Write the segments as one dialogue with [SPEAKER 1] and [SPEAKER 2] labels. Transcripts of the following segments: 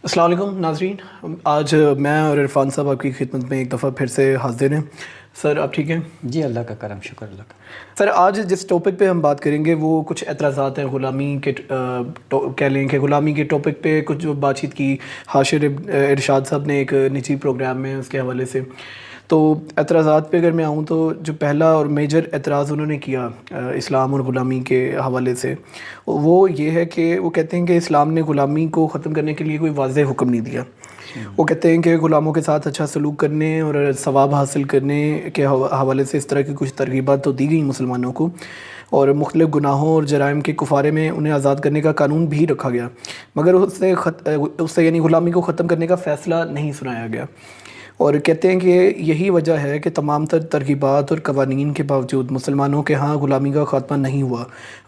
[SPEAKER 1] السلام علیکم ناظرین، آج میں اور عرفان صاحب آپ کی خدمت میں ایک دفعہ پھر سے حاضر ہیں۔ سر آپ ٹھیک ہیں؟
[SPEAKER 2] جی اللہ کا کرم، شکر اللہ کا۔
[SPEAKER 1] سر آج جس ٹاپک پہ ہم بات کریں گے وہ کچھ اعتراضات ہیں غلامی کے، کہہ لیں کہ غلامی کے ٹاپک پہ کچھ جو بات چیت کی حاشر ارشاد صاحب نے ایک نجی پروگرام میں اس کے حوالے سے۔ تو اعتراضات پہ اگر میں آؤں تو جو پہلا اور میجر اعتراض انہوں نے کیا اسلام اور غلامی کے حوالے سے وہ یہ ہے کہ وہ کہتے ہیں کہ اسلام نے غلامی کو ختم کرنے کے لیے کوئی واضح حکم نہیں دیا۔ وہ کہتے ہیں کہ غلاموں کے ساتھ اچھا سلوک کرنے اور ثواب حاصل کرنے کے حوالے سے اس طرح کی کچھ ترغیبات تو دی گئی مسلمانوں کو، اور مختلف گناہوں اور جرائم کے کفارے میں انہیں آزاد کرنے کا قانون بھی رکھا گیا، مگر اس سے یعنی غلامی کو ختم کرنے کا فیصلہ نہیں سنایا گیا۔ اور کہتے ہیں کہ یہی وجہ ہے کہ تمام تر ترغیبات اور قوانین کے باوجود مسلمانوں کے ہاں غلامی کا خاتمہ نہیں ہوا۔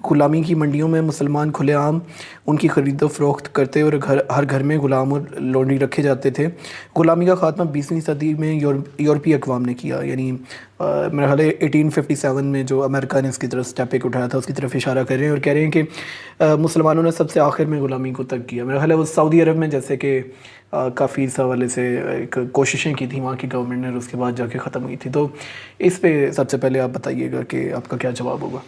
[SPEAKER 1] غلامی کی منڈیوں میں مسلمان کھلے عام ان کی خرید و فروخت کرتے اور ہر گھر میں غلام اور لونڈی رکھے جاتے تھے۔ غلامی کا خاتمہ 20ویں صدی میں یورپی اقوام نے کیا، یعنی میرا خیال ہے 1857 میں جو امریکہ نے اس کی طرف اسٹیپ ایک اٹھایا تھا اس کی طرف اشارہ کر رہے ہیں، اور کہہ رہے ہیں کہ مسلمانوں نے سب سے آخر میں غلامی کو ترک کیا۔ میرا خیال ہے وہ سعودی عرب میں جیسے کہ کافی اس حوالے سے ایک کوششیں کی تھیں وہاں کی گورنمنٹ نے، اور اس کے بعد جا کے ختم ہوئی تھی۔ تو اس پہ سب سے پہلے آپ بتائیے گا کہ آپ کا کیا جواب ہوگا؟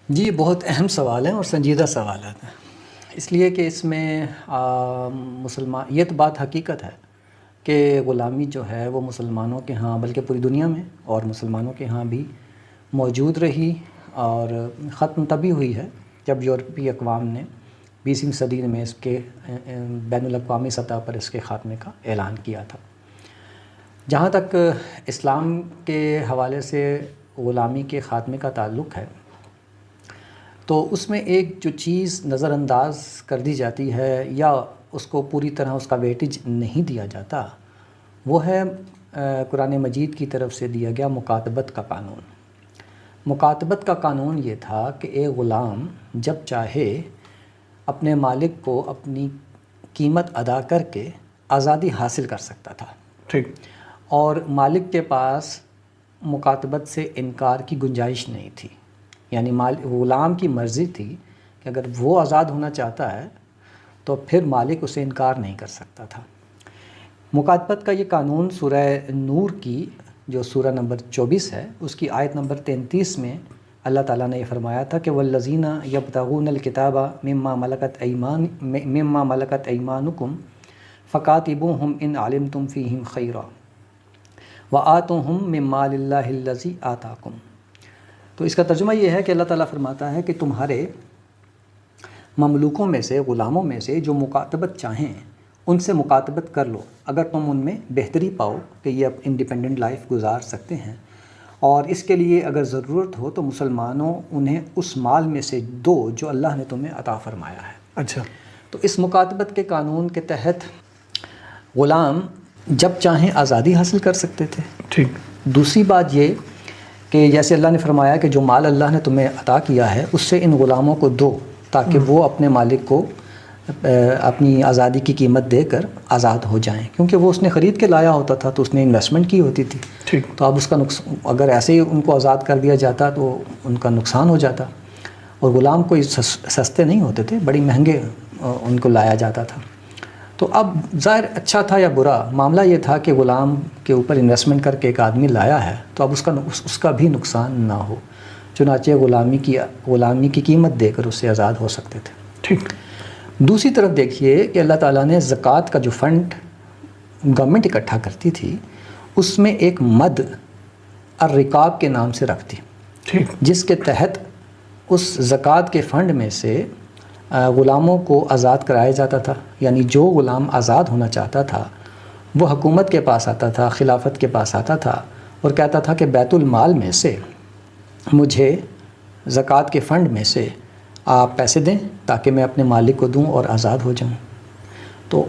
[SPEAKER 2] جی بہت اہم سوال ہیں اور سنجیدہ سوالات ہیں، اس لیے کہ اس میں یہ تو بات حقیقت ہے کہ غلامی جو ہے وہ مسلمانوں کے ہاں بلکہ پوری دنیا میں اور مسلمانوں کے ہاں بھی موجود رہی، اور ختم تبھی ہوئی ہے جب یورپی اقوام نے 20ویں صدی میں اس کے بین الاقوامی سطح پر اس کے خاتمے کا اعلان کیا تھا۔ جہاں تک اسلام کے حوالے سے غلامی کے خاتمے کا تعلق ہے تو اس میں ایک جو چیز نظر انداز کر دی جاتی ہے یا اس کو پوری طرح اس کا ویٹیج نہیں دیا جاتا، وہ ہے قرآن مجید کی طرف سے دیا گیا مکاتبت کا قانون۔ مکاتبت کا قانون یہ تھا کہ ایک غلام جب چاہے اپنے مالک کو اپنی قیمت ادا کر کے آزادی حاصل کر سکتا تھا،
[SPEAKER 1] ٹھیک،
[SPEAKER 2] اور مالک کے پاس مکاتبت سے انکار کی گنجائش نہیں تھی، یعنی غلام کی مرضی تھی کہ اگر وہ آزاد ہونا چاہتا ہے تو پھر مالک اسے انکار نہیں کر سکتا تھا۔ مکاتبت کا یہ قانون سورہ نور کی جو سورہ نمبر 24 ہے اس کی آیت نمبر 33 میں اللہ تعالیٰ نے یہ فرمایا تھا کہ وَالَّذِينَ يَبْتَغُونَ الْكِتَابَ مِمَّا مَلَكَتْ أَيْمَانُكُمْ فَكَاتِبُوهُمْ إِنْ عَلِمْتُمْ فِيهِمْ خَيْرًا وَآتُوهُمْ مِنْ مَالِ اللَّهِ الَّذِي آتَاكُمْ۔ تو اس کا ترجمہ یہ ہے کہ اللہ تعالیٰ فرماتا ہے کہ تمہارے مملوکوں میں سے، غلاموں میں سے جو مکاتبت چاہیں ان سے مکاتبت کر لو اگر تم ان میں بہتری پاؤ کہ یہ اب انڈیپینڈنٹ لائف گزار سکتے ہیں، اور اس کے لیے اگر ضرورت ہو تو مسلمانوں انہیں اس مال میں سے دو جو اللہ نے تمہیں عطا فرمایا ہے۔
[SPEAKER 1] اچھا،
[SPEAKER 2] تو اس مکاتبت کے قانون کے تحت غلام جب چاہیں آزادی حاصل کر سکتے تھے۔
[SPEAKER 1] ٹھیک،
[SPEAKER 2] دوسری بات یہ کہ جیسے اللہ نے فرمایا کہ جو مال اللہ نے تمہیں عطا کیا ہے اس سے ان غلاموں کو دو تاکہ وہ اپنے مالک کو اپنی آزادی کی قیمت دے کر آزاد ہو جائیں، کیونکہ وہ اس نے خرید کے لایا ہوتا تھا تو اس نے انویسٹمنٹ کی ہوتی تھی۔
[SPEAKER 1] ٹھیک،
[SPEAKER 2] تو اب اس کا اگر ایسے ہی ان کو آزاد کر دیا جاتا تو ان کا نقصان ہو جاتا، اور غلام کوئی سستے نہیں ہوتے تھے، بڑی مہنگے ان کو لایا جاتا تھا۔ تو اب ظاہر اچھا تھا یا برا، معاملہ یہ تھا کہ غلام کے اوپر انویسٹمنٹ کر کے ایک آدمی لایا ہے تو اب اس کا بھی نقصان نہ ہو، چنانچہ غلامی کی قیمت دے کر اس سے آزاد ہو سکتے تھے۔
[SPEAKER 1] ٹھیک،
[SPEAKER 2] دوسری طرف دیکھیے کہ اللہ تعالیٰ نے زکوٰۃ کا جو فنڈ گورنمنٹ اکٹھا کرتی تھی اس میں ایک مد الرقاب کے نام سے رکھتی،
[SPEAKER 1] ٹھیک،
[SPEAKER 2] جس کے تحت اس زکوٰۃ کے فنڈ میں سے غلاموں کو آزاد کرایا جاتا تھا، یعنی جو غلام آزاد ہونا چاہتا تھا وہ حکومت کے پاس آتا تھا، خلافت کے پاس آتا تھا اور کہتا تھا کہ بیت المال میں سے مجھے زکوٰۃ کے فنڈ میں سے آپ پیسے دیں تاکہ میں اپنے مالک کو دوں اور آزاد ہو جاؤں۔ تو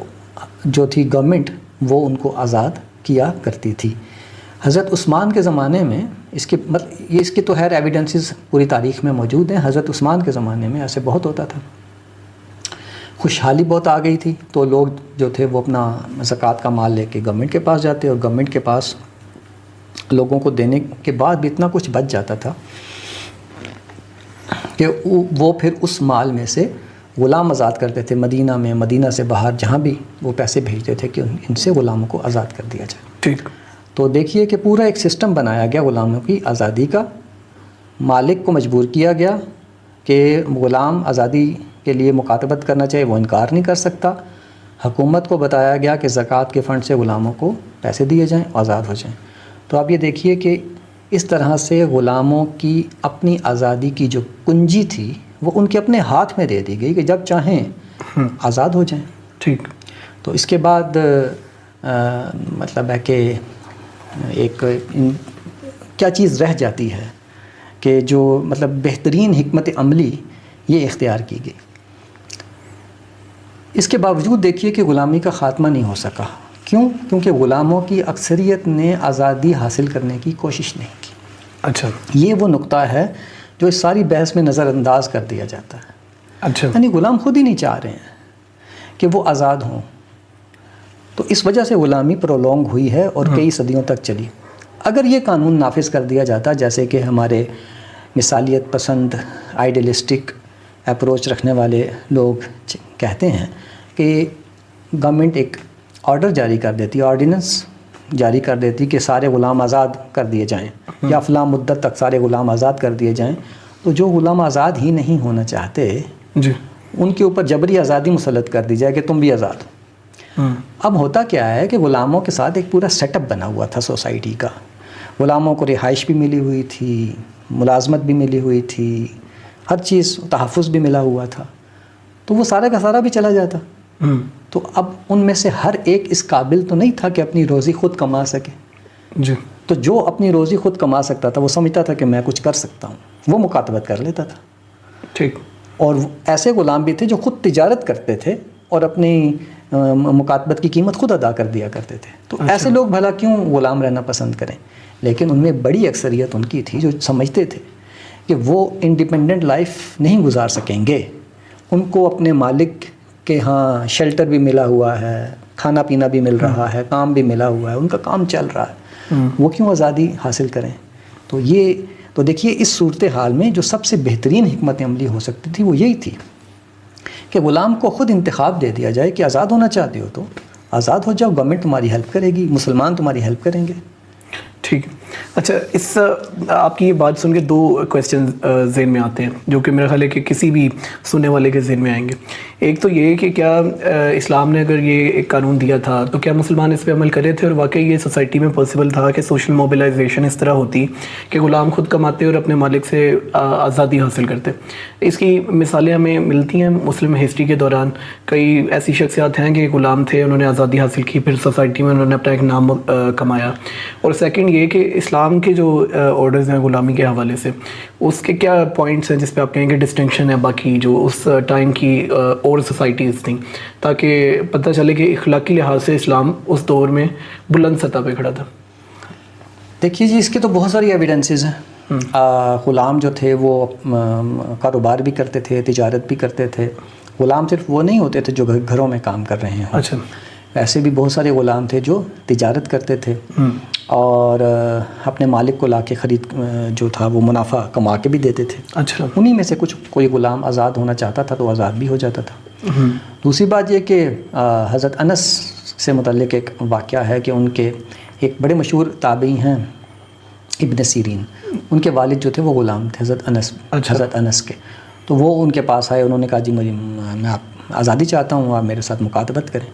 [SPEAKER 2] جو تھی گورنمنٹ وہ ان کو آزاد کیا کرتی تھی۔ حضرت عثمان کے زمانے میں اس کی تو خیر ایویڈنسز پوری تاریخ میں موجود ہیں، حضرت عثمان کے زمانے میں ایسے بہت ہوتا تھا، خوشحالی بہت آ گئی تھی تو لوگ جو تھے وہ اپنا زکوٰۃ کا مال لے کے گورنمنٹ کے پاس جاتے، اور گورنمنٹ کے پاس لوگوں کو دینے کے بعد بھی اتنا کچھ بچ جاتا تھا کہ وہ پھر اس مال میں سے غلام آزاد کرتے تھے مدینہ میں، مدینہ سے باہر جہاں بھی وہ پیسے بھیجتے تھے کہ ان سے غلاموں کو آزاد کر دیا جائے.
[SPEAKER 1] ٹھیک.
[SPEAKER 2] تو دیکھیے کہ پورا ایک سسٹم بنایا گیا غلاموں کی آزادی کا. مالک کو مجبور کیا گیا کہ غلام آزادی کے لیے مکاتبت کرنا چاہیے، وہ انکار نہیں کر سکتا. حکومت کو بتایا گیا کہ زکوٰۃ کے فنڈ سے غلاموں کو پیسے دیے جائیں، آزاد ہو جائیں. تو آپ یہ دیکھیے کہ اس طرح سے غلاموں کی اپنی آزادی کی جو کنجی تھی وہ ان کے اپنے ہاتھ میں دے دی گئی کہ جب چاہیں آزاد ہو جائیں.
[SPEAKER 1] ٹھیک.
[SPEAKER 2] تو اس کے بعد مطلب ہے کہ ایک کیا چیز رہ جاتی ہے کہ جو مطلب بہترین حکمت عملی یہ اختیار کی گئی. اس کے باوجود دیکھیے کہ غلامی کا خاتمہ نہیں ہو سکا. کیوں؟ کیونکہ غلاموں کی اکثریت نے آزادی حاصل کرنے کی کوشش نہیں کی.
[SPEAKER 1] اچھا.
[SPEAKER 2] یہ وہ نقطہ ہے جو اس ساری بحث میں نظر انداز کر دیا جاتا ہے.
[SPEAKER 1] اچھا.
[SPEAKER 2] یعنی غلام خود ہی نہیں چاہ رہے ہیں کہ وہ آزاد ہوں. تو اس وجہ سے غلامی پرولونگ ہوئی ہے اور کئی صدیوں تک چلی. اگر یہ قانون نافذ کر دیا جاتا جیسے کہ ہمارے مثالیت پسند آئیڈیلسٹک اپروچ رکھنے والے لوگ کہتے ہیں کہ گورنمنٹ ایک آرڈر جاری کر دیتی، آرڈیننس جاری کر دیتی کہ سارے غلام آزاد کر دیے جائیں یا فلاں مدت تک سارے غلام آزاد کر دیے جائیں، تو جو غلام آزاد ہی نہیں ہونا چاہتے
[SPEAKER 1] جی
[SPEAKER 2] ان کے اوپر جبری آزادی مسلط کر دی جائے کہ تم بھی آزاد ہو. اب ہوتا کیا ہے کہ غلاموں کے ساتھ ایک پورا سیٹ اپ بنا ہوا تھا سوسائٹی کا. غلاموں کو رہائش بھی ملی ہوئی تھی، ملازمت بھی ملی ہوئی تھی، ہر چیز تحفظ بھی ملا ہوا تھا. تو وہ سارا کا سارا بھی چلا جاتا. تو اب ان میں سے ہر ایک اس قابل تو نہیں تھا کہ اپنی روزی خود کما سکے.
[SPEAKER 1] جی.
[SPEAKER 2] تو جو اپنی روزی خود کما سکتا تھا وہ سمجھتا تھا کہ میں کچھ کر سکتا ہوں، وہ مکاتبت کر لیتا تھا.
[SPEAKER 1] ٹھیک.
[SPEAKER 2] اور ایسے غلام بھی تھے جو خود تجارت کرتے تھے اور اپنی مکاتبت کی قیمت خود ادا کر دیا کرتے تھے. تو ایسے لوگ بھلا کیوں غلام رہنا پسند کریں؟ لیکن ان میں بڑی اکثریت ان کی تھی جو سمجھتے تھے کہ وہ انڈیپینڈنٹ لائف نہیں گزار سکیں گے. ان کو اپنے مالک کے ہاں شیلٹر بھی ملا ہوا ہے، کھانا پینا بھی مل رہا ہے، کام بھی ملا ہوا ہے، ان کا کام چل رہا ہے، وہ کیوں آزادی حاصل کریں؟ تو دیکھیے اس صورتحال میں جو سب سے بہترین حکمت عملی ہو سکتی تھی وہ یہی تھی کہ غلام کو خود انتخاب دے دیا جائے کہ آزاد ہونا چاہتے ہو تو آزاد ہو جاؤ، گورنمنٹ تمہاری ہیلپ کرے گی، مسلمان تمہاری ہیلپ کریں گے.
[SPEAKER 1] ٹھیک. اچھا، اس آپ کی یہ بات سن کے دو کویسچن ذہن میں آتے ہیں جو کہ میرا خیال ہے کہ کسی بھی سننے والے کے ذہن میں آئیں گے. ایک تو یہ کہ کیا اسلام نے اگر یہ ایک قانون دیا تھا تو کیا مسلمان اس پہ عمل کرے تھے، اور واقعی یہ سوسائٹی میں پاسبل تھا کہ سوشل موبلائزیشن اس طرح ہوتی کہ غلام خود کماتے اور اپنے مالک سے آزادی حاصل کرتے؟ اس کی مثالیں ہمیں ملتی ہیں مسلم ہسٹری کے دوران. کئی ایسی شخصیات ہیں کہ غلام تھے، انہوں نے آزادی حاصل کی، پھر سوسائٹی میں انہوں نے اپنا ایک نام کمایا. اور سیکنڈ یہ کہ اسلام کے جو آرڈرز ہیں غلامی کے حوالے سے، اس کے کیا پوائنٹس ہیں جس پہ آپ کہیں کہ ڈسٹنکشن ہے باقی جو اس ٹائم کی اور سوسائٹیز تھیں، تاکہ پتہ چلے کہ اخلاقی لحاظ سے اسلام اس دور میں بلند سطح پہ کھڑا تھا؟
[SPEAKER 2] دیکھیے جی، اس کے تو بہت ساری ایویڈنسز ہیں. غلام جو تھے وہ کاروبار بھی کرتے تھے، تجارت بھی کرتے تھے. غلام صرف وہ نہیں ہوتے تھے جو گھروں میں کام کر رہے ہیں.
[SPEAKER 1] اچھا. ایسے
[SPEAKER 2] بھی بہت سارے غلام تھے جو تجارت کرتے تھے اور اپنے مالک کو لا کے خرید جو تھا وہ منافع کما کے بھی دیتے تھے.
[SPEAKER 1] اچھا.
[SPEAKER 2] انہی میں سے کوئی غلام آزاد ہونا چاہتا تھا تو آزاد بھی ہو جاتا تھا. دوسری بات یہ کہ حضرت انس سے متعلق ایک واقعہ ہے کہ ان کے ایک بڑے مشہور تابعی ہیں ابن سیرین، ان کے والد جو تھے وہ غلام تھے حضرت انس. حضرت انس کے. تو وہ ان کے پاس آئے، انہوں نے کہا جی میں آزادی چاہتا ہوں، آپ میرے ساتھ مکاتبت کریں.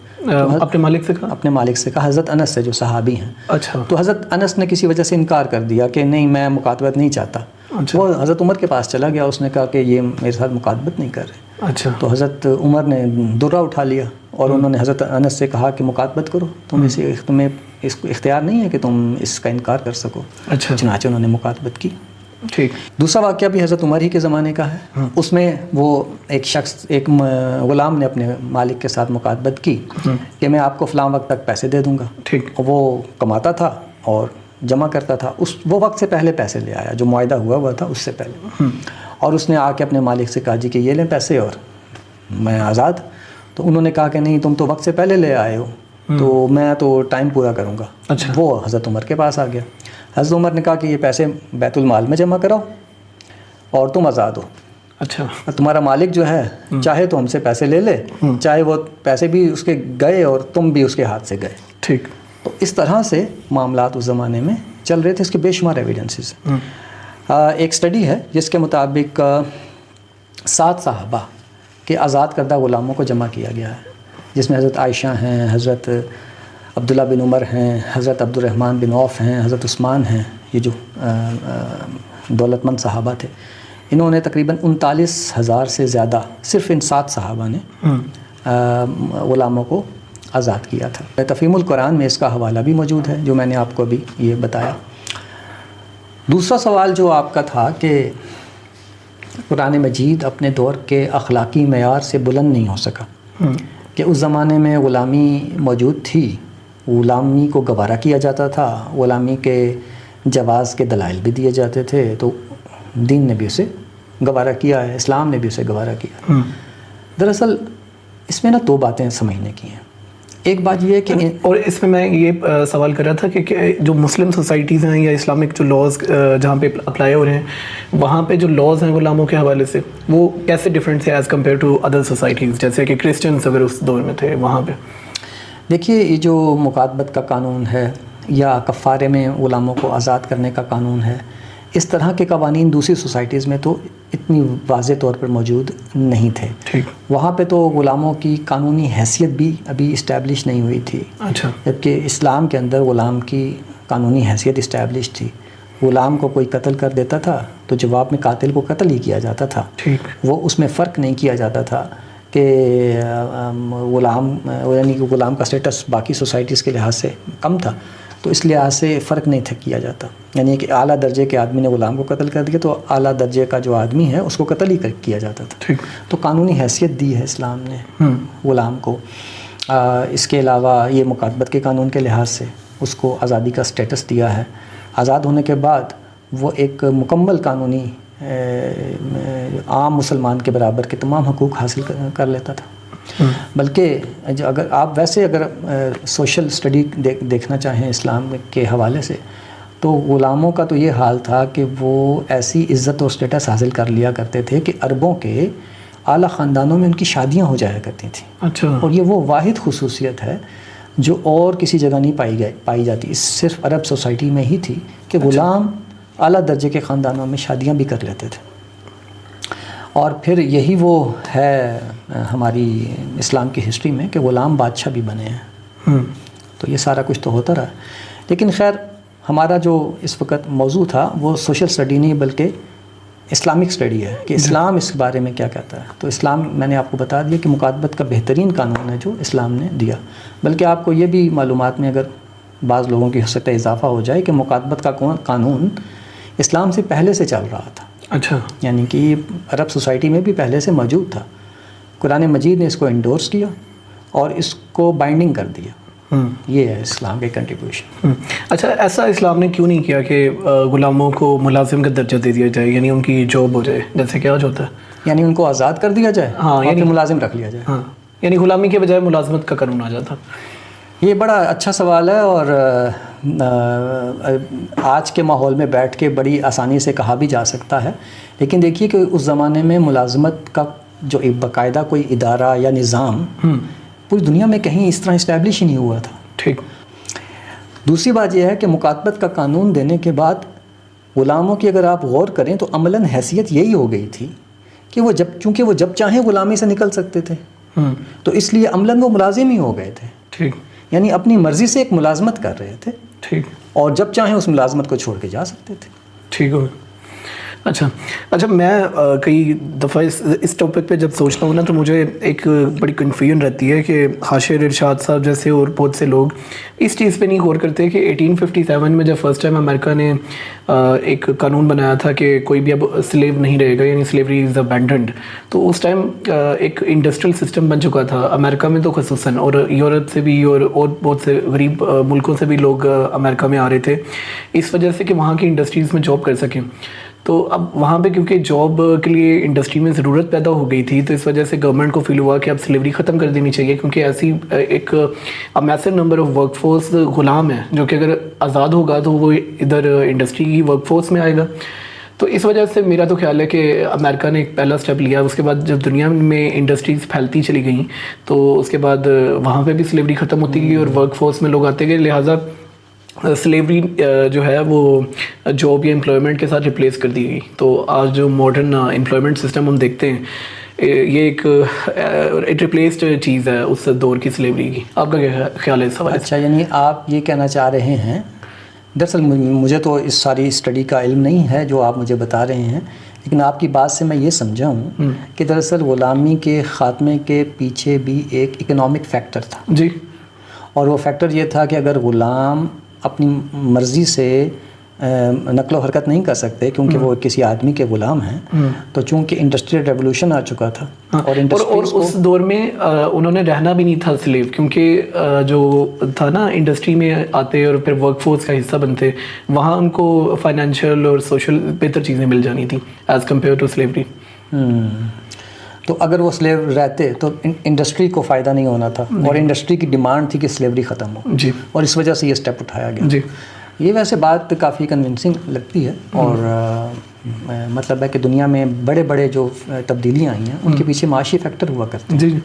[SPEAKER 1] اپنے مالک سے کہا؟ اپنے
[SPEAKER 2] مالک سے کہا، حضرت انس سے جو صحابی ہیں.
[SPEAKER 1] اچھا.
[SPEAKER 2] تو حضرت انس نے کسی وجہ سے انکار کر دیا کہ نہیں میں مکاتبت نہیں چاہتا. وہ حضرت عمر کے پاس چلا گیا، اس نے کہا کہ یہ میرے ساتھ مکاتبت نہیں کر رہے.
[SPEAKER 1] اچھا.
[SPEAKER 2] تو حضرت عمر نے درہ اٹھا لیا اور انہوں نے حضرت انس سے کہا کہ مکاتبت کرو، تمہیں اس کو اختیار نہیں ہے کہ تم اس کا انکار کر سکو.
[SPEAKER 1] اچھا.
[SPEAKER 2] چنانچہ انہوں نے مکاتبت کی.
[SPEAKER 1] ٹھیک.
[SPEAKER 2] دوسرا واقعہ بھی حضرت عمر ہی کے زمانے کا ہے. اس میں وہ ایک غلام نے اپنے مالک کے ساتھ مکاتبت کی کہ میں آپ کو فلاں وقت تک پیسے دے دوں گا.
[SPEAKER 1] ٹھیک.
[SPEAKER 2] وہ کماتا تھا اور جمع کرتا تھا، وہ وقت سے پہلے پیسے لے آیا، جو معاہدہ ہوا تھا اس سے پہلے. اور اس نے آ کے اپنے مالک سے کہا جی کہ یہ لیں پیسے اور میں آزاد. تو انہوں نے کہا کہ نہیں تم تو وقت سے پہلے لے آئے ہو، تو میں تو ٹائم پورا کروں گا.
[SPEAKER 1] اچھا.
[SPEAKER 2] وہ حضرت عمر کے پاس آ گیا. حضرت عمر نے کہا کہ یہ پیسے بیت المال میں جمع کراؤ اور تم آزاد ہو.
[SPEAKER 1] اچھا.
[SPEAKER 2] اور تمہارا مالک جو ہے چاہے تو ہم سے پیسے لے لے, چاہے وہ پیسے بھی اس کے گئے اور تم بھی اس کے ہاتھ سے گئے.
[SPEAKER 1] ٹھیک.
[SPEAKER 2] تو اس طرح سے معاملات اس زمانے میں چل رہے تھے. اس کے بے شمار ایویڈنسز. ایک سٹڈی ہے جس کے مطابق 7 صحابہ کے آزاد کردہ غلاموں کو جمع کیا گیا ہے, جس میں حضرت عائشہ ہیں, حضرت عبداللہ بن عمر ہیں, حضرت عبد الرحمن بن عوف ہیں, حضرت عثمان ہیں. یہ جو دولت مند صحابہ تھے, انہوں نے تقریباً 39,000 سے زیادہ صرف ان 7 صحابہ نے غلاموں کو آزاد کیا تھا. تفہیم القرآن میں اس کا حوالہ بھی موجود ہے جو میں نے آپ کو ابھی یہ بتایا. دوسرا سوال جو آپ کا تھا کہ قرآن مجید اپنے دور کے اخلاقی معیار سے بلند نہیں ہو سکا, کہ اس زمانے میں غلامی موجود تھی, غلامی کو گوارا کیا جاتا تھا, غلامی کے جواز کے دلائل بھی دیے جاتے تھے, تو دین نے بھی اسے گوارا کیا ہے, اسلام نے بھی اسے گوارا کیا. دراصل اس میں نا 2 باتیں سمجھنے کی ہیں. ایک بات یہ ہے کہ
[SPEAKER 1] اور اس میں میں یہ سوال کر رہا تھا کہ جو مسلم سوسائٹیز ہیں یا اسلامک جو لاز جہاں پہ اپلائی ہو رہے ہیں, وہاں پہ جو لاز ہیں غلاموں کے حوالے سے وہ کیسے ڈفرینٹ ہے as compare to other societies, جیسے کہ کرسچنس اگر اس دور میں تھے وہاں پہ؟
[SPEAKER 2] دیکھیے, یہ جو مکاتبت کا قانون ہے یا کفارے میں غلاموں کو آزاد کرنے کا قانون ہے, اس طرح کے قوانین دوسری سوسائٹیز میں تو اتنی واضح طور پر موجود نہیں تھے.
[SPEAKER 1] ٹھیک.
[SPEAKER 2] وہاں پہ تو غلاموں کی قانونی حیثیت بھی ابھی اسٹیبلش نہیں ہوئی تھی.
[SPEAKER 1] اچھا.
[SPEAKER 2] جبکہ اسلام کے اندر غلام کی قانونی حیثیت اسٹیبلش تھی. غلام کو کوئی قتل کر دیتا تھا تو جواب میں قاتل کو قتل ہی کیا جاتا تھا.
[SPEAKER 1] ٹھیک.
[SPEAKER 2] وہ اس میں فرق نہیں کیا جاتا تھا کہ غلام یعنی کہ غلام کا سٹیٹس باقی سوسائٹیز کے لحاظ سے کم تھا, تو اس لحاظ سے فرق نہیں تھا کیا جاتا. یعنی کہ اعلیٰ درجے کے آدمی نے غلام کو قتل کر دیا تو اعلیٰ درجے کا جو آدمی ہے اس کو قتل ہی کیا جاتا تھا.
[SPEAKER 1] ٹھیک.
[SPEAKER 2] تو قانونی حیثیت دی ہے اسلام نے غلام کو. اس کے علاوہ یہ مکاتبت کے قانون کے لحاظ سے اس کو آزادی کا سٹیٹس دیا ہے. آزاد ہونے کے بعد وہ ایک مکمل قانونی عام مسلمان کے برابر کے تمام حقوق حاصل کر لیتا تھا. بلکہ اگر آپ ویسے اگر سوشل اسٹڈی دیکھنا چاہیں اسلام کے حوالے سے, تو غلاموں کا تو یہ حال تھا کہ وہ ایسی عزت اور اسٹیٹس حاصل کر لیا کرتے تھے کہ عربوں کے اعلیٰ خاندانوں میں ان کی شادیاں ہو جایا کرتی تھیں.
[SPEAKER 1] اچھا.
[SPEAKER 2] اور یہ وہ واحد خصوصیت ہے جو اور کسی جگہ نہیں پائی جاتی. اس صرف عرب سوسائٹی میں ہی تھی کہ غلام اعلیٰ درجے کے خاندانوں میں شادیاں بھی کر لیتے تھے. اور پھر یہی وہ ہے ہماری اسلام کی ہسٹری میں کہ غلام بادشاہ بھی بنے ہیں. تو یہ سارا کچھ تو ہوتا رہا. لیکن خیر, ہمارا جو اس وقت موضوع تھا وہ سوشل اسٹڈی نہیں بلکہ اسلامک اسٹڈی ہے کہ اسلام اس بارے میں کیا کہتا ہے. تو اسلام, میں نے آپ کو بتا دیا کہ مکاتبت کا بہترین قانون ہے جو اسلام نے دیا. بلکہ آپ کو یہ بھی معلومات میں اگر بعض لوگوں کی حسرت اضافہ ہو جائے کہ مکاتبت کا قانون اسلام سے پہلے سے چل رہا تھا.
[SPEAKER 1] اچھا.
[SPEAKER 2] یعنی کہ عرب سوسائٹی میں بھی پہلے سے موجود تھا. قرآن مجید نے اس کو انڈورس کیا اور اس کو بائنڈنگ کر دیا. یہ ہے اسلام کے کنٹریبیوشن.
[SPEAKER 1] اچھا, ایسا اسلام نے کیوں نہیں کیا کہ غلاموں کو ملازم کا درجہ دے دیا جائے, یعنی ان کی جاب ہو جائے جیسے کہ آج ہوتا ہے,
[SPEAKER 2] یعنی ان کو آزاد کر دیا جائے اور
[SPEAKER 1] یعنی
[SPEAKER 2] ملازم رکھ لیا جائے.
[SPEAKER 1] ہاں, یعنی غلامی کے بجائے ملازمت کا قانون آ جاتا.
[SPEAKER 2] یہ بڑا اچھا سوال ہے اور آج کے ماحول میں بیٹھ کے بڑی آسانی سے کہا بھی جا سکتا ہے. لیکن دیکھیے کہ اس زمانے میں ملازمت کا جو ایک باقاعدہ کوئی ادارہ یا نظام پوری دنیا میں کہیں اس طرح اسٹیبلش ہی نہیں ہوا تھا.
[SPEAKER 1] ٹھیک.
[SPEAKER 2] دوسری بات یہ ہے کہ مکاتبت کا قانون دینے کے بعد غلاموں کی اگر آپ غور کریں تو عملاً حیثیت یہی ہو گئی تھی کہ وہ چونکہ وہ جب چاہیں غلامی سے نکل سکتے تھے, تو اس لیے عملاً وہ ملازم ہی ہو گئے تھے.
[SPEAKER 1] ٹھیک.
[SPEAKER 2] یعنی اپنی مرضی سے ایک ملازمت کر رہے تھے.
[SPEAKER 1] ٹھیک.
[SPEAKER 2] اور جب چاہیں اس ملازمت کو چھوڑ کے جا سکتے تھے.
[SPEAKER 1] ٹھیک ہو. اچھا, میں کئی دفعہ اس ٹاپک پہ جب سوچتا ہوں نا تو مجھے ایک بڑی کنفیوژن رہتی ہے کہ حاشر ارشاد صاحب جیسے اور بہت سے لوگ اس چیز پہ نہیں غور کرتے کہ 1857 میں جب فرسٹ ٹائم امریکہ نے ایک قانون بنایا تھا کہ کوئی بھی اب سلیو نہیں رہے گا, یعنی سلیوری از ابینڈنڈ, تو اس ٹائم ایک انڈسٹریل سسٹم بن چکا تھا امریکہ میں تو خصوصاً, اور یورپ سے بھی اور بہت سے غریب ملکوں سے بھی لوگ امریکہ میں آ رہے تھے اس وجہ سے کہ وہاں کی انڈسٹریز میں جاب کر سکیں. تو اب وہاں پہ کیونکہ جاب کے لیے انڈسٹری میں ضرورت پیدا ہو گئی تھی, تو اس وجہ سے گورنمنٹ کو فیل ہوا کہ اب سلیوری ختم کر دینی چاہیے, کیونکہ ایسی ایک میسر number of work force Ghulam ہے جو کہ اگر آزاد ہوگا تو وہ ادھر انڈسٹری کی ورک فورس میں آئے گا. تو اس وجہ سے میرا تو خیال ہے کہ امریکہ نے ایک پہلا اسٹیپ لیا. اس کے بعد جب دنیا میں انڈسٹریز پھیلتی چلی گئیں تو اس کے بعد وہاں پہ بھی سلیوری ختم ہوتی گئی اور ورک فورس میں لوگ آتے گئے, لہٰذا سلیوری جو ہے وہ جاب یا امپلائمنٹ کے ساتھ ریپلیس کر دی گئی. تو آج جو ماڈرن امپلائمنٹ سسٹم ہم دیکھتے ہیں یہ ایک ریپلیسڈ چیز ہے اس دور کی سلیوری کی. آپ کا کیا خیال ہے اس حوالے سے؟
[SPEAKER 2] اچھا, یعنی آپ یہ کہنا چاہ رہے ہیں, دراصل مجھے تو اس ساری اسٹڈی کا علم نہیں ہے جو آپ مجھے بتا رہے ہیں, لیکن آپ کی بات سے میں یہ سمجھا ہوں کہ دراصل غلامی کے خاتمے کے پیچھے بھی ایک اکنامک فیکٹر تھا.
[SPEAKER 1] جی, اور
[SPEAKER 2] وہ فیکٹر یہ تھا کہ اگر غلام اپنی مرضی سے نقل و حرکت نہیں کر سکتے کیونکہ وہ کسی آدمی کے غلام ہیں, تو چونکہ انڈسٹریل ریولوشن آ چکا تھا
[SPEAKER 1] اور اس دور میں انہوں نے رہنا بھی نہیں تھا سلیو, کیونکہ جو تھا نا انڈسٹری میں آتے اور پھر ورک فورس کا حصہ بنتے, وہاں ان کو فائنینشیل اور سوشل بہتر چیزیں مل جانی تھیں ایز کمپیئر ٹو سلیوری.
[SPEAKER 2] تو اگر وہ سلیو رہتے تو انڈسٹری کو فائدہ نہیں ہونا تھا, اور انڈسٹری کی ڈیمانڈ تھی کہ سلیوری ختم ہو.
[SPEAKER 1] جی,
[SPEAKER 2] اور اس وجہ سے یہ اسٹیپ اٹھایا گیا.
[SPEAKER 1] جی,
[SPEAKER 2] یہ ویسے بات کافی کنونسنگ لگتی ہے, اور مطلب ہے کہ دنیا میں بڑے بڑے جو تبدیلیاں آئی ہیں ان کے پیچھے معاشی فیکٹر ہوا کرتے ہیں.
[SPEAKER 1] جی.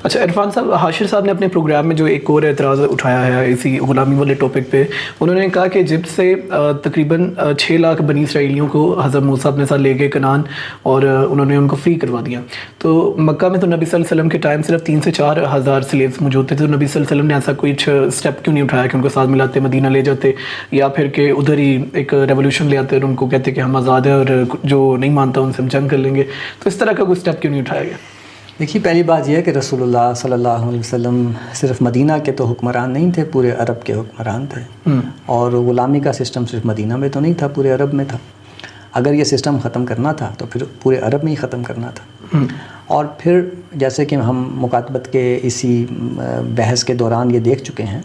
[SPEAKER 1] اچھا عرفان صاحب, حاشر صاحب نے اپنے پروگرام میں جو ایک اور اعتراض اٹھایا ہے اسی غلامی والے ٹاپک پہ, انہوں نے کہا کہ جب سے تقریباً 6 لاکھ بنی اسرائیلیوں کو حضرت موسیٰ اپنے ساتھ لے گئے کنعان اور انہوں نے ان کو فری کروا دیا, تو مکہ میں تو نبی صلی اللہ علیہ وسلم کے ٹائم صرف 3 سے 4 ہزار سلیوز موجود تھے. تو نبی صلی اللہ علیہ وسلم نے ایسا کوئی اسٹیپ کیوں نہیں اٹھایا کہ ان کو ساتھ ملاتے, مدینہ لے جاتے, یا پھر کہ ادھر ہی ایک ریولیوشن لے آتے اور ان کو کہتے کہ ہم آزاد ہیں اور جو نہیں مانتا ان سے ہم جنگ کر لیں گے. تو اس طرح کا کوئی اسٹیپ کیوں نہیں اٹھایا گیا؟
[SPEAKER 2] دیکھیے, پہلی بات یہ ہے کہ رسول اللہ صلی اللہ علیہ وسلم صرف مدینہ کے تو حکمران نہیں تھے, پورے عرب کے حکمران تھے, اور غلامی کا سسٹم صرف مدینہ میں تو نہیں تھا, پورے عرب میں تھا. اگر یہ سسٹم ختم کرنا تھا تو پھر پورے عرب میں ہی ختم کرنا تھا. اور پھر جیسے کہ ہم مکاتبت کے اسی بحث کے دوران یہ دیکھ چکے ہیں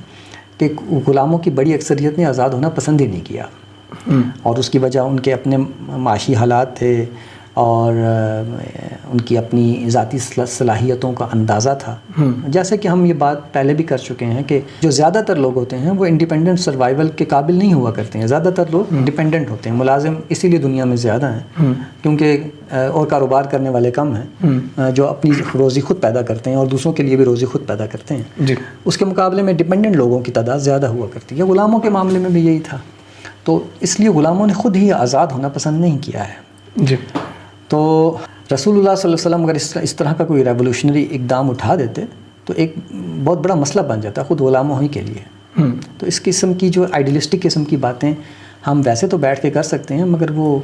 [SPEAKER 2] کہ غلاموں کی بڑی اکثریت نے آزاد ہونا پسند ہی نہیں کیا, اور اس کی وجہ ان کے اپنے معاشی حالات تھے اور ان کی اپنی ذاتی صلاحیتوں کا اندازہ تھا. جیسے کہ ہم یہ بات پہلے بھی کر چکے ہیں کہ جو زیادہ تر لوگ ہوتے ہیں وہ انڈیپینڈنٹ سروائیول کے قابل نہیں ہوا کرتے ہیں. زیادہ تر لوگ ڈیپینڈنٹ ہوتے ہیں, ملازم اسی لیے دنیا میں زیادہ ہیں کیونکہ اور کاروبار کرنے والے کم ہیں جو اپنی روزی خود پیدا کرتے ہیں اور دوسروں کے لیے بھی روزی خود پیدا کرتے ہیں.
[SPEAKER 1] جی,
[SPEAKER 2] اس کے مقابلے میں ڈیپینڈنٹ لوگوں کی تعداد زیادہ ہوا کرتی ہے. غلاموں کے معاملے میں بھی یہی تھا, تو اس لیے غلاموں نے خود ہی آزاد ہونا پسند نہیں کیا ہے.
[SPEAKER 1] جی,
[SPEAKER 2] تو رسول اللہ صلی اللہ علیہ وسلم اگر اس طرح کا کوئی ریولوشنری اقدام اٹھا دیتے تو ایک بہت بڑا مسئلہ بن جاتا خود غلاموں ہی کے لیے. تو اس قسم کی جو آئیڈیلسٹک قسم کی باتیں ہم ویسے تو بیٹھ کے کر سکتے ہیں, مگر وہ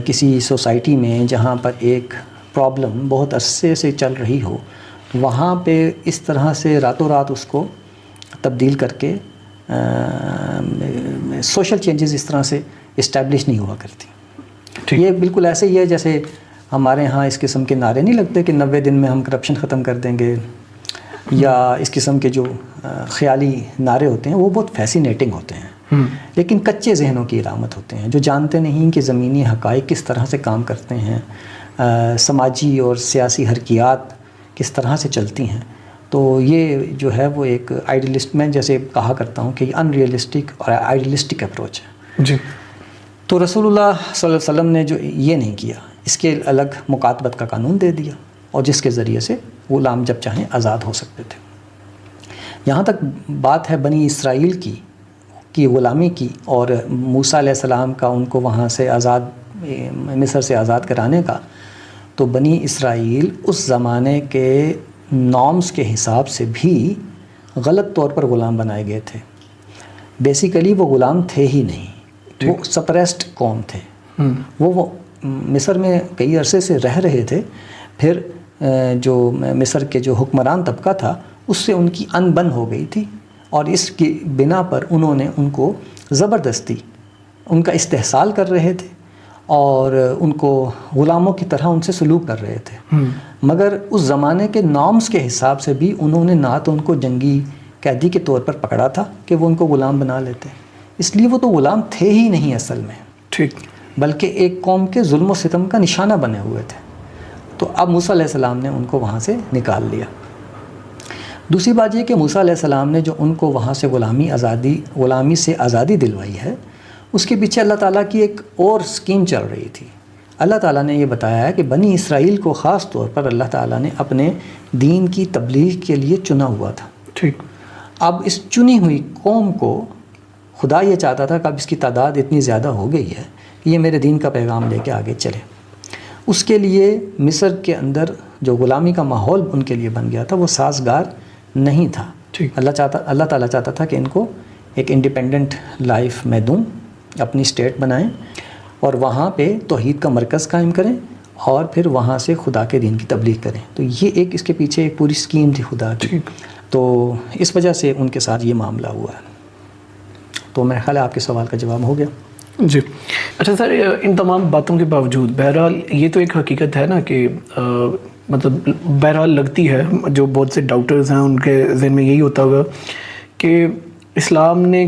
[SPEAKER 2] کسی سوسائٹی میں جہاں پر ایک پرابلم بہت عرصے سے چل رہی ہو, وہاں پہ اس طرح سے راتوں رات اس کو تبدیل کر کے سوشل چینجز اس طرح سے اسٹیبلش نہیں ہوا کرتی. یہ بالکل ایسے ہی ہے جیسے ہمارے ہاں اس قسم کے نعرے نہیں لگتے کہ 90 دن میں ہم کرپشن ختم کر دیں گے, یا اس قسم کے جو خیالی نعرے ہوتے ہیں وہ بہت فیسینیٹنگ ہوتے ہیں, لیکن کچے ذہنوں کی علامت ہوتے ہیں جو جانتے نہیں کہ زمینی حقائق کس طرح سے کام کرتے ہیں, سماجی اور سیاسی حرکیات کس طرح سے چلتی ہیں. تو یہ جو ہے وہ ایک آئیڈیلسٹ, میں جیسے کہا کرتا ہوں کہ یہ ان ریئلسٹک اور آئیڈیلسٹک اپروچ ہے.
[SPEAKER 1] جی,
[SPEAKER 2] تو رسول اللہ صلی اللہ علیہ وسلم نے جو یہ نہیں کیا, اس کے الگ مکاتبت کا قانون دے دیا, اور جس کے ذریعے سے غلام جب چاہیں آزاد ہو سکتے تھے. یہاں تک بات ہے بنی اسرائیل کی غلامی کی اور موسیٰ علیہ السلام کا ان کو وہاں سے مصر سے آزاد کرانے کا, تو بنی اسرائیل اس زمانے کے نارمز کے حساب سے بھی غلط طور پر غلام بنائے گئے تھے. بیسیکلی وہ غلام تھے ہی نہیں, وہ سپریسڈ قوم تھے. وہ مصر میں کئی عرصے سے رہ رہے تھے, پھر جو مصر کے جو حکمران طبقہ تھا اس سے ان کی ان بن ہو گئی تھی, اور اس کی بنا پر انہوں نے ان کو زبردستی ان کا استحصال کر رہے تھے اور ان کو غلاموں کی طرح ان سے سلوک کر رہے تھے. مگر اس زمانے کے نارمز کے حساب سے بھی انہوں نے نہ تو ان کو جنگی قیدی کے طور پر پکڑا تھا کہ وہ ان کو غلام بنا لیتے, اس لیے وہ تو غلام تھے ہی نہیں اصل میں,
[SPEAKER 1] ٹھیک,
[SPEAKER 2] بلکہ ایک قوم کے ظلم و ستم کا نشانہ بنے ہوئے تھے. تو اب موسیٰ علیہ السلام نے ان کو وہاں سے نکال لیا. دوسری بات یہ کہ موسیٰ علیہ السلام نے جو ان کو وہاں سے غلامی سے آزادی دلوائی ہے, اس کے پیچھے اللہ تعالیٰ کی ایک اور اسکیم چل رہی تھی. اللہ تعالیٰ نے یہ بتایا ہے کہ بنی اسرائیل کو خاص طور پر اللہ تعالیٰ نے اپنے دین کی تبلیغ کے لیے چنا ہوا تھا.
[SPEAKER 1] ٹھیک.
[SPEAKER 2] اب اس چنی ہوئی قوم کو خدا یہ چاہتا تھا کہ اب اس کی تعداد اتنی زیادہ ہو گئی ہے کہ یہ میرے دین کا پیغام لے کے آگے چلے. اس کے لیے مصر کے اندر جو غلامی کا ماحول ان کے لیے بن گیا تھا وہ سازگار نہیں تھا. اللہ تعالیٰ چاہتا تھا کہ ان کو ایک انڈیپینڈنٹ لائف میں دوں، اپنی اسٹیٹ بنائیں اور وہاں پہ توحید کا مرکز قائم کریں اور پھر وہاں سے خدا کے دین کی تبلیغ کریں. تو یہ ایک اس کے پیچھے ایک پوری اسکیم تھی خدا کی. تو اس وجہ سے ان کے ساتھ یہ معاملہ ہوا ہے. تو میرا خیال ہے آپ کے سوال کا جواب ہو گیا.
[SPEAKER 1] جی اچھا سر، ان تمام باتوں کے باوجود بہرحال یہ تو ایک حقیقت ہے نا کہ مطلب بہرحال لگتی ہے، جو بہت سے ڈاکٹرز ہیں ان کے ذہن میں یہی ہوتا ہوگا کہ اسلام نے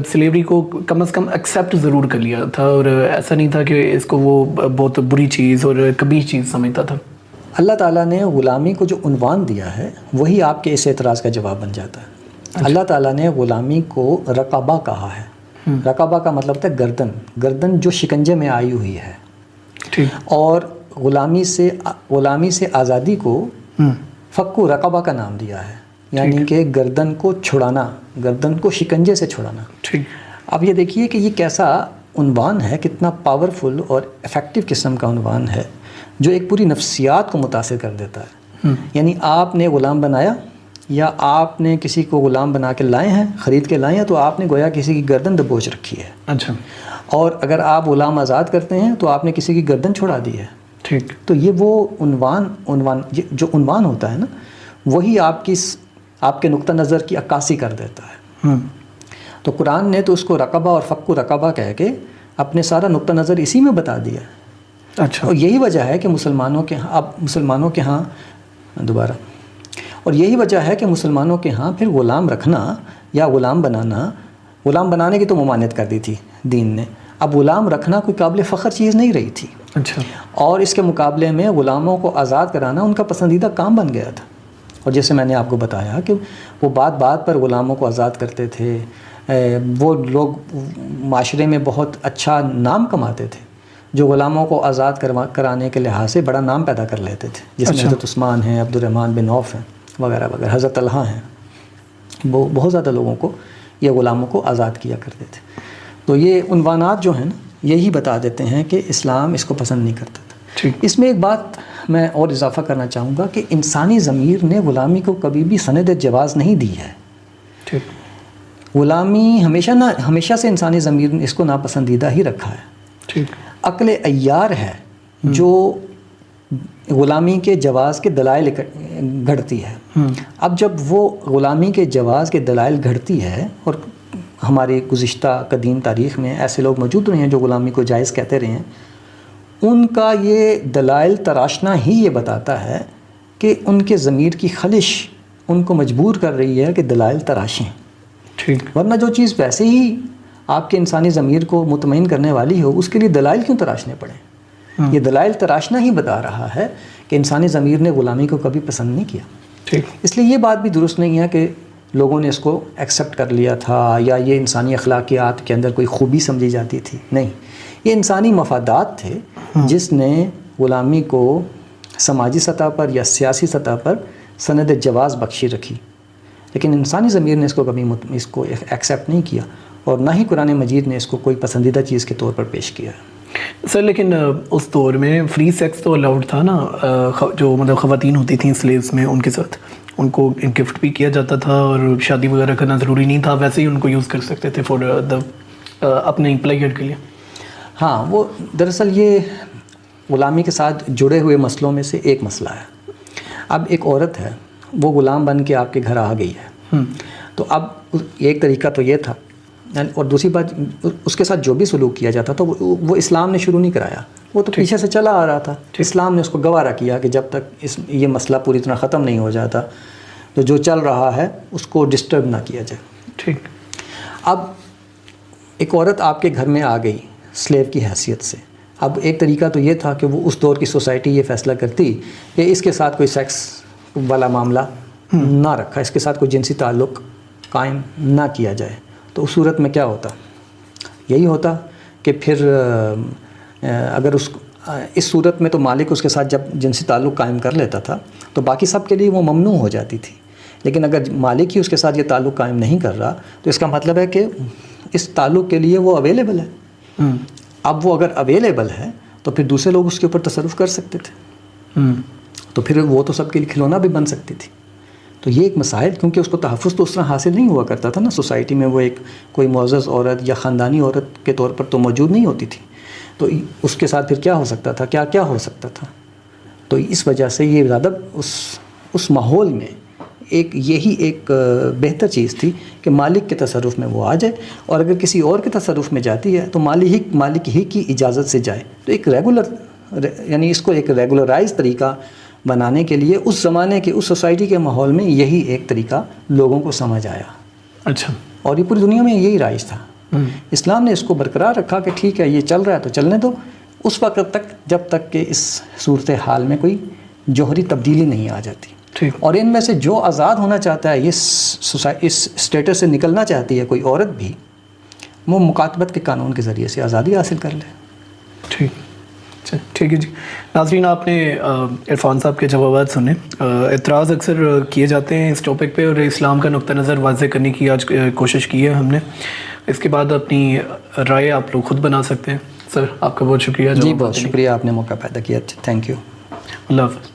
[SPEAKER 1] سلیوری کو کم از کم ایکسیپٹ ضرور کر لیا تھا، اور ایسا نہیں تھا کہ اس کو وہ بہت بری چیز اور قبیح چیز سمجھتا تھا.
[SPEAKER 2] اللہ تعالیٰ نے غلامی کو جو عنوان دیا ہے وہی آپ کے اس اعتراض کا جواب بن جاتا ہے. اللہ تعالیٰ نے غلامی کو رقبہ کہا ہے. رقبہ کا مطلب ہوتا ہے گردن جو شکنجے میں آئی ہوئی ہے. اور غلامی سے آزادی کو فک و رقبہ کا نام دیا ہے، یعنی کہ گردن کو چھڑانا، گردن کو شکنجے سے چھڑانا. اب یہ دیکھیے کہ یہ کیسا عنوان ہے، کتنا پاورفل اور افیکٹو قسم کا عنوان ہے جو ایک پوری نفسیات کو متاثر کر دیتا ہے. یعنی آپ نے غلام بنایا یا آپ نے کسی کو غلام بنا کے لائے ہیں، خرید کے لائے ہیں، تو آپ نے گویا کسی کی گردن دبوچ رکھی ہے.
[SPEAKER 1] اچھا. اور
[SPEAKER 2] اگر آپ غلام آزاد کرتے ہیں تو آپ نے کسی کی گردن چھڑا دی ہے.
[SPEAKER 1] ٹھیک.
[SPEAKER 2] تو یہ وہ عنوان جو عنوان ہوتا ہے نا، وہی آپ کے نقطہ نظر کی عکاسی کر دیتا ہے. تو قرآن نے تو اس کو رقبہ اور فک و رقبہ کہہ کے اپنے سارا نقطہ نظر اسی میں بتا دیا.
[SPEAKER 1] اچھا.
[SPEAKER 2] اور یہی وجہ ہے کہ مسلمانوں کے ہاں پھر غلام رکھنا یا غلام بنانے کی تو ممانعت کر دی تھی دین نے. اب غلام رکھنا کوئی قابل فخر چیز نہیں رہی تھی.
[SPEAKER 1] اچھا.
[SPEAKER 2] اور اس کے مقابلے میں غلاموں کو آزاد کرانا ان کا پسندیدہ کام بن گیا تھا. اور جیسے میں نے آپ کو بتایا کہ وہ بات پر غلاموں کو آزاد کرتے تھے. وہ لوگ معاشرے میں بہت اچھا نام کماتے تھے جو غلاموں کو آزاد کرانے کے لحاظ سے بڑا نام پیدا کر لیتے تھے، جس میں حضرت عثمان ہیں، عبد الرحمن بن عوف ہیں وغیرہ وغیرہ، حضرت طلحہ ہیں. وہ بہت زیادہ لوگوں کو یہ غلاموں کو آزاد کیا کرتے تھے. تو یہ عنوانات جو ہیں نا، یہی بتا دیتے ہیں کہ اسلام اس کو پسند نہیں کرتا تھا. اس میں ایک بات میں اور اضافہ کرنا چاہوں گا کہ انسانی ضمیر نے غلامی کو کبھی بھی سند جواز نہیں دی ہے. غلامی ہمیشہ سے انسانی ضمیر نے اس کو ناپسندیدہ ہی رکھا ہے. عقل عیار ہے جو غلامی کے جواز کے دلائل گھڑتی ہے. اب جب وہ غلامی کے جواز کے دلائل گھڑتی ہے، اور ہماری گزشتہ قدیم تاریخ میں ایسے لوگ موجود رہے ہیں جو غلامی کو جائز کہتے رہے ہیں، ان کا یہ دلائل تراشنا ہی یہ بتاتا ہے کہ ان کے ضمیر کی خلش ان کو مجبور کر رہی ہے کہ دلائل تراشیں. ورنہ جو چیز ویسے ہی آپ کے انسانی ضمیر کو مطمئن کرنے والی ہو، اس کے لیے دلائل کیوں تراشنے پڑیں؟ یہ دلائل تراشنا ہی بتا رہا ہے کہ انسانی ضمیر نے غلامی کو کبھی پسند نہیں کیا. اس لیے یہ بات بھی درست نہیں ہے کہ لوگوں نے اس کو ایکسیپٹ کر لیا تھا یا یہ انسانی اخلاقیات کے اندر کوئی خوبی سمجھی جاتی تھی. نہیں، یہ انسانی مفادات تھے جس نے غلامی کو سماجی سطح پر یا سیاسی سطح پر سند جواز بخشی رکھی. لیکن انسانی ضمیر نے اس کو کبھی ایکسیپٹ نہیں کیا، اور نہ ہی قرآن مجید نے اس کو کوئی پسندیدہ چیز کے طور پر پیش کیا.
[SPEAKER 1] سر لیکن اس دور میں فری سیکس تو الاؤڈ تھا نا، جو مطلب خواتین ہوتی تھیں سلیوز میں، ان کے ساتھ ان کو گفٹ بھی کیا جاتا تھا، اور شادی وغیرہ کرنا ضروری نہیں تھا، ویسے ہی ان کو یوز کر سکتے تھے فور اپنے امپلائڈ کے لیے.
[SPEAKER 2] ہاں، وہ دراصل یہ غلامی کے ساتھ جڑے ہوئے مسئلوں میں سے ایک مسئلہ ہے. اب ایک عورت ہے، وہ غلام بن کے آپ کے گھر آ گئی ہے، تو اب ایک طریقہ تو یہ تھا، اور دوسری بات اس کے ساتھ جو بھی سلوک کیا جاتا تھا وہ اسلام نے شروع نہیں کرایا، وہ تو پیچھے سے چلا آ رہا تھا. اسلام نے اس کو گوارا کیا کہ جب تک یہ مسئلہ پوری طرح ختم نہیں ہو جاتا تو جو چل رہا ہے اس کو ڈسٹرب نہ کیا جائے. ٹھیک. اب ایک عورت آپ کے گھر میں آ گئی سلیو کی حیثیت سے. اب ایک طریقہ تو یہ تھا کہ وہ اس دور کی سوسائٹی یہ فیصلہ کرتی کہ اس کے ساتھ کوئی سیکس والا معاملہ نہ رکھا، اس کے ساتھ کوئی جنسی تعلق قائم نہ کیا جائے. تو اس صورت میں کیا ہوتا؟ یہی ہوتا کہ پھر اگر اس صورت میں تو مالک اس کے ساتھ جب جنسی تعلق قائم کر لیتا تھا تو باقی سب کے لیے وہ ممنوع ہو جاتی تھی. لیکن اگر مالک ہی اس کے ساتھ یہ تعلق قائم نہیں کر رہا تو اس کا مطلب ہے کہ اس تعلق کے لیے وہ اویلیبل ہے. اب وہ اگر اویلیبل ہے تو پھر دوسرے لوگ اس کے اوپر تصرف کر سکتے تھے, تو پھر وہ تو سب کے لیے کھلونا بھی بن سکتی تھی. تو یہ ایک مسائل, کیونکہ اس کو تحفظ تو اس طرح حاصل نہیں ہوا کرتا تھا نا سوسائٹی میں, وہ ایک کوئی معزز عورت یا خاندانی عورت کے طور پر تو موجود نہیں ہوتی تھی. تو اس کے ساتھ پھر کیا ہو سکتا تھا, کیا کیا ہو سکتا تھا. تو اس وجہ سے یہ زیادہ اس ماحول میں یہی ایک بہتر چیز تھی کہ مالک کے تصرف میں وہ آ جائے, اور اگر کسی اور کے تصرف میں جاتی ہے تو مالک ہی کی اجازت سے جائے. تو ایک یعنی اس کو ایک ریگولرائز طریقہ بنانے کے لیے اس زمانے کے اس سوسائٹی کے ماحول میں یہی ایک طریقہ لوگوں کو سمجھ آیا.
[SPEAKER 1] اچھا. اور
[SPEAKER 2] یہ پوری دنیا میں یہی رائج تھا. اسلام نے اس کو برقرار رکھا کہ ٹھیک ہے یہ چل رہا ہے تو چلنے دو, اس وقت تک جب تک کہ اس صورتحال میں کوئی جوہری تبدیلی نہیں آ جاتی. اور ان میں سے جو آزاد ہونا چاہتا ہے, اس اسٹیٹس سے نکلنا چاہتی ہے کوئی عورت بھی, وہ مکاتبت کے قانون کے ذریعے سے آزادی حاصل کر لے.
[SPEAKER 1] ٹھیک ہے جی. ناظرین, آپ نے عرفان صاحب کے جوابات سنے. اعتراض اکثر کیے جاتے ہیں اس ٹاپک پہ, اور اسلام کا نقطہ نظر واضح کرنے کی آج کوشش کی ہے ہم نے. اس کے بعد اپنی رائے آپ لوگ خود بنا سکتے ہیں. سر, آپ کا بہت شکریہ.
[SPEAKER 2] جی بہت شکریہ, آپ نے موقع پیدا کیا. Thank you.
[SPEAKER 1] اللہ حافظ.